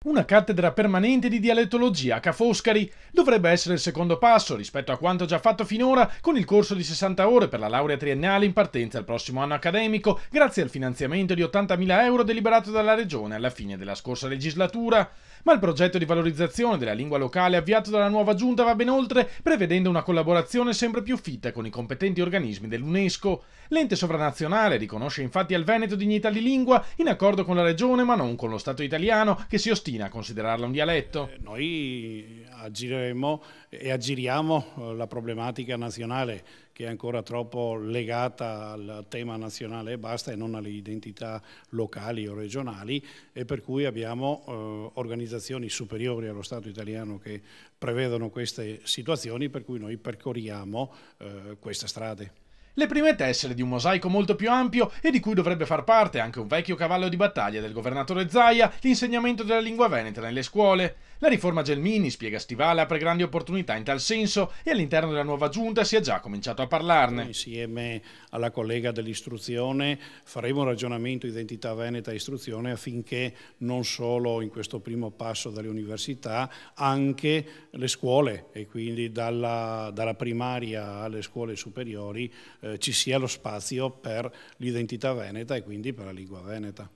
Una cattedra permanente di dialettologia a Ca' Foscari dovrebbe essere il secondo passo rispetto a quanto già fatto finora con il corso di 60 ore per la laurea triennale in partenza il prossimo anno accademico, grazie al finanziamento di 80.000 euro deliberato dalla Regione alla fine della scorsa legislatura. Ma il progetto di valorizzazione della lingua locale avviato dalla nuova giunta va ben oltre, prevedendo una collaborazione sempre più fitta con i competenti organismi dell'UNESCO. L'ente sovranazionale riconosce infatti al Veneto dignità di lingua in accordo con la Regione ma non con lo Stato italiano, che si ostina a considerarla un dialetto. Noi agiremo e aggiriamo la problematica nazionale, che è ancora troppo legata al tema nazionale e basta, e non alle identità locali o regionali, e per cui abbiamo organizzazioni superiori allo Stato italiano che prevedono queste situazioni, per cui noi percorriamo queste strade. Le prime tessere di un mosaico molto più ampio e di cui dovrebbe far parte anche un vecchio cavallo di battaglia del governatore Zaia, l'insegnamento della lingua veneta nelle scuole. La riforma Gelmini, spiega Stivale, apre grandi opportunità in tal senso e all'interno della nuova giunta si è già cominciato a parlarne. Insieme alla collega dell'istruzione faremo un ragionamento identità veneta e istruzione affinché non solo in questo primo passo dalle università, anche le scuole, e quindi dalla primaria alle scuole superiori ci sia lo spazio per l'identità veneta e quindi per la lingua veneta.